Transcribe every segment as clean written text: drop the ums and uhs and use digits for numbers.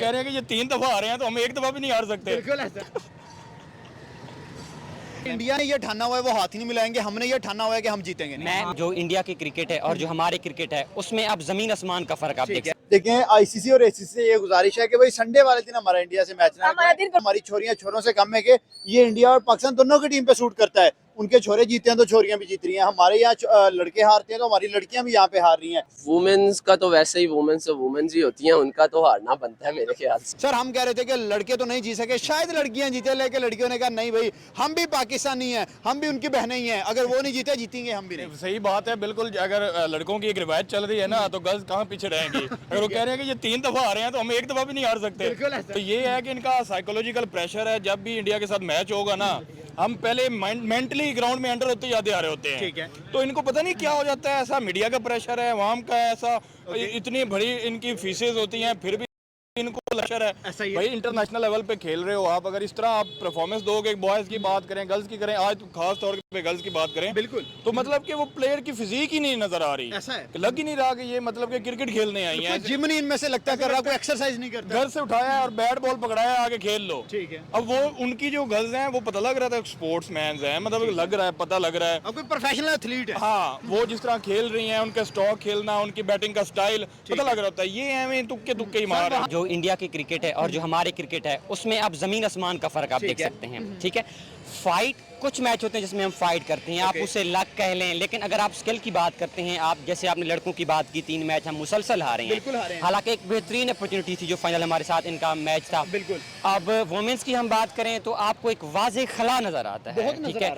कह रहे हैं कि ये 3 दफा आ रहे हैं तो हम एक दफा भी नहीं हार सकते। बिल्कुल ऐसा। इंडिया ने ये ठाना हुआ है वो हाथ ही नहीं मिलाएंगे, हमने ये ठाना हुआ है कि हम जीतेंगे नहीं। मैं जो इंडिया की क्रिकेट है और जो हमारे क्रिकेट है उसमें आप जमीन आसमान का फर्क आप देख सकते देखें, आईसीसी और एसीसी से ये गुजारिश है कि भाई संडे वाले दिन हमारा इंडिया से मैच ना करें। हमारी छोरियां छोरों से कम है कि ये इंडिया और पाकिस्तान दोनों की टीम पे सूट करता है। उनके छोरे जीते हैं तो छोरियां भी जीत रही हैं, हमारे यहाँ लड़के हारते हैं तो हमारी लड़कियां भी यहाँ पे हार रही हैं। वुमेन्स का तो वैसे ही वुमेन्स तो वुमेन्स ही होती हैं, उनका तो हारना बनता है मेरे ख्याल से। सर हम कह रहे थे कि लड़के तो नहीं जीत सके, शायद लड़कियां जीते, लेकिन लड़कियों ने कहा नहीं भाई हम भी पाकिस्तानी हैं, हम भी उनकी बहनें ही हैं, अगर वो नहीं जीते जीतेंगे हम भी नहीं। सही बात है बिल्कुल। अगर लड़कों की एक रिवायत चल रही है ना तो गर्ल्स कहाँ पीछे रहेंगी। अगर वो कह रहे हैं कि ये 3 दफा आ रहे हैं तो हम एक दफा भी नहीं हार सकते। तो ये है कि इनका साइकोलॉजिकल प्रेशर है। जब भी इंडिया के साथ मैच होगा ना, हम पहले मेंटली ग्राउंड में एंटर होते जाते आ रहे होते हैं। ठीक है। तो इनको पता नहीं क्या हो जाता है, ऐसा मीडिया का प्रेशर है, वहां का ऐसा इतनी बड़ी इनकी फीसेज होती हैं, फिर भी इनको प्रेशर है। ऐसा ही है। भाई इंटरनेशनल लेवल पे खेल रहे हो आप, अगर इस तरह आप परफॉर्मेंस दोगे, बॉयज की बात करें, गर्ल्स की करें, आज खास तौर पे गर्ल्स की बात करें, बिल्कुल। तो मतलब कि वो प्लेयर की फिजिक ही नहीं नजर आ रही। ऐसा है। लग ही नहीं रहा कि ये मतलब कि क्रिकेट खेलने आई हैं। जिम नहीं इनमें से लगता कर रहा, कोई एक्सरसाइज नहीं करता। घर से उठाया है और बैट बॉल पकड़ाया, आगे खेल लो। ठीक है। अब वो उनकी जो गर्ल्स हैं वो पता लग रहा था स्पोर्ट्स मैन हैं, मतलब लग रहा है, पता लग रहा है। अब कोई प्रोफेशनल एथलीट है। हाँ, वो जिस तरह खेल रही हैं, उनका स्टॉक खेलना, उनकी बैटिंग का स्टाइल पता लग रहा होता है। ये एवं तुक्के तुक्के ही मार रहे हैं। जो इंडिया की क्रिकेट है और जो हमारे क्रिकेट है उसमें आप जमीन आसमान का फर्क आप देख सकते हैं। ठीक है, फाइट कुछ मैच होते हैं जिसमें हम फाइट करते हैं, आप उसे लक कह लें, लेकिन अगर आप स्किल की बात करते हैं, आप जैसे आपने लड़कों की बात की, 3 मैच हम मुसलसल हारे हैं। हालांकि एक बेहतरीन अपॉर्चुनिटी थी जो फाइनल हमारे साथ इनका मैच था। बिल्कुल। अब वुमेन्स की हम बात करें तो आपको एक वाज़ेह खला नजर आता है। ठीक है,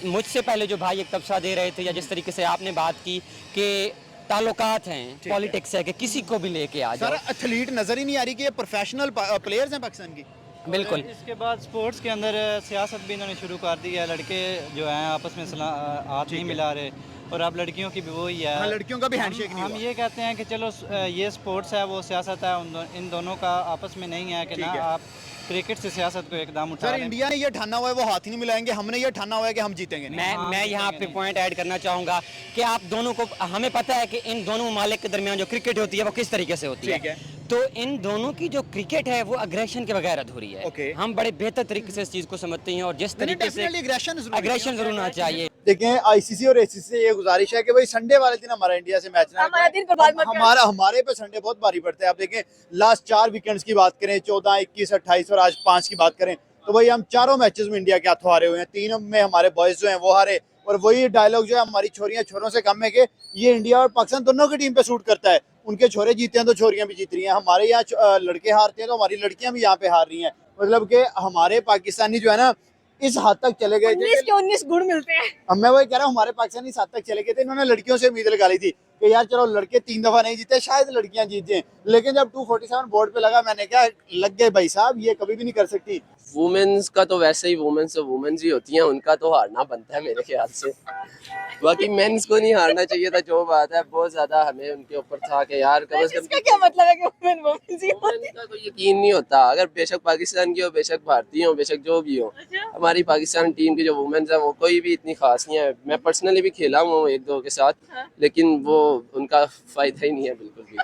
मुझसे पहले जो भाई एक तबसरा दे रहे थे या जिस तरीके से आपने बात की कि ताल्लुकात हैं, पॉलिटिक्स है कि किसी को भी लेके आ जाओ। सर एथलीट नजर ही नहीं आ रही कि ये प्रोफेशनल प्लेयर्स हैं पाकिस्तान की। बिल्कुल। इसके बाद स्पोर्ट्स के अंदर सियासत भी इन्होंने शुरू कर दी है। लड़के जो हैं आपस में हाथ नहीं मिला रहे, और अब लड़कियों की भी वही है। हाँ, लड़कियों का भी हैंडशेक नहीं हम हुआ। ये कहते हैं कि चलो ये स्पोर्ट्स है, वो सियासत है, इन दोनों का आपस में नहीं है कि ना आप क्रिकेट से सियासत को एकदम उठा सर लें। इंडिया ने ये ठाना हुआ है वो हाथ ही नहीं मिलाएंगे, हमने ये ठाना हुआ है कि हम जीतेंगे नहीं। मैं यहाँ पे पॉइंट ऐड करना चाहूँगा कि आप दोनों को, हमें पता है कि इन दोनों ममालिक के दरमियान जो क्रिकेट होती है वो किस तरीके से होती है। तो इन दोनों की जो क्रिकेट है वो अग्रेशन के बगैर अधूरी है। हम बड़े बेहतर तरीके से इस चीज़ को समझते हैं और जिस तरीके से अग्रेशन जरूर होना चाहिए। देखें, आईसीसी और एसीसी से ये गुजारिश है कि भाई संडे वाले दिन हमारा इंडिया से मैच ना करें। हमारे पे संडे बहुत भारी पड़ता है। आप देखें, लास्ट 4 वीकेंड्स की बात करें, 14, 21, 28 और आज 5 की बात करें, तो भाई हम चारों मैचेस में इंडिया के हाथों हारे हुए हैं। 3 में हमारे बॉयज जो हैं वो हारे, और वही डायलॉग जो है हमारी छोरियां छोरों से कम है कि ये इंडिया और पाकिस्तान दोनों की टीम पे सूट करता है। उनके छोरे जीते हैं तो छोरियां भी जीत रही हैं, हमारे यहाँ लड़के हारते हैं तो हमारी लड़कियां भी यहाँ पे हार रही हैं। मतलब कि हमारे पाकिस्तानी जो है ना इस हद तक चले गए थे, 19 के 19 गुण मिलते हैं। अब मैं वही कह रहा हूँ, हमारे पाकिस्तानी इस हद तक चले गए थे, इन्होंने लड़कियों से उम्मीद लगा ली थी कि यार चलो लड़के 3 दफा नहीं जीते, शायद लड़कियां जीत जाएं। लेकिन जब 247 बोर्ड पे लगा, मैंने कहा लग गए भाई साहब, ये कभी भी नहीं कर सकती। वुमेन्स का तो वैसे ही वुमेन्स तो वुमेन्स ही होती हैं, उनका तो हारना बनता है मेरे ख्याल से। बाकी मेंस को नहीं हारना चाहिए था, जो बात है बहुत ज्यादा हमें उनके ऊपर था कि यार कम से इसका क्या मतलब है कि वुमेन का कोई यकीन नहीं होता। अगर बेशक पाकिस्तान की हो, बेशक भारतीय हो, बेशक जो भी हो, हमारी पाकिस्तान टीम की जो वुमेन्स हैं वो कोई भी इतनी खास नहीं है। मैं पर्सनली भी खेला हूँ 1-2 के साथ, लेकिन वो उनका फायदा ही नहीं है बिल्कुल भी।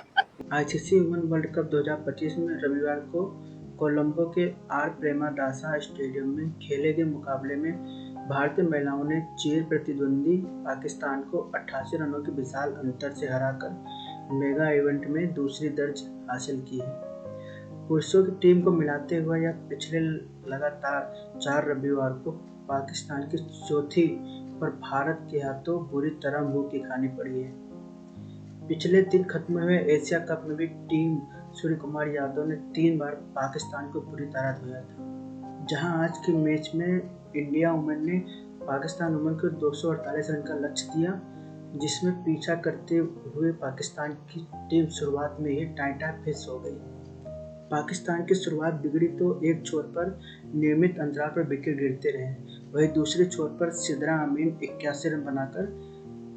आईसीसी वुमेन वर्ल्ड कप 2025 में रविवार को कोलंबो के आर प्रेमादासा स्टेडियम में खेले गए मुकाबले में भारतीय महिलाओं ने चिर प्रतिद्वंदी पाकिस्तान को 88 रनों के विशाल अंतर से हराकर मेगा इवेंट में दूसरी दर्ज हासिल की है। पुरुषों की टीम को मिलाते हुए यह पिछले लगातार 4 रविवार को पाकिस्तान की चौथी पर भारत के हाथों बुरी तरह मुंह की खानी पड़ी है। पिछले दिन खत्म हुए एशिया कप में भी टीम सूर्य कुमार यादव ने 3 बार पाकिस्तान को बुरी तरह धोया था, जहां आज के मैच में इंडिया वुमेन ने पाकिस्तान वुमेन को 248 रन का लक्ष्य दिया, जिसमें पीछा करते हुए पाकिस्तान की टीम शुरुआत में ही टाइटा फिस हो गई। पाकिस्तान की शुरुआत बिगड़ी तो एक छोर पर नियमित अंतराल पर विकेट गिरते रहे, वहीं दूसरे छोर पर सिद्रा अमीन 81 रन बनाकर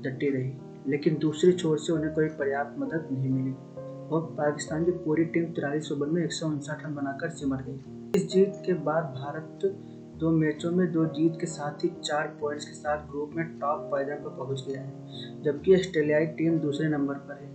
डटी रही, लेकिन दूसरे छोर से उन्हें कोई पर्याप्त मदद नहीं मिली और पाकिस्तान की पूरी टीम 43 ओवर में 159 रन बनाकर सिमट गई। इस जीत के बाद भारत 2 मैचों में 2 जीत के साथ ही 4 पॉइंट्स के साथ ग्रुप में टॉप 5 पर पहुंच गया है, जबकि ऑस्ट्रेलियाई टीम दूसरे नंबर पर है।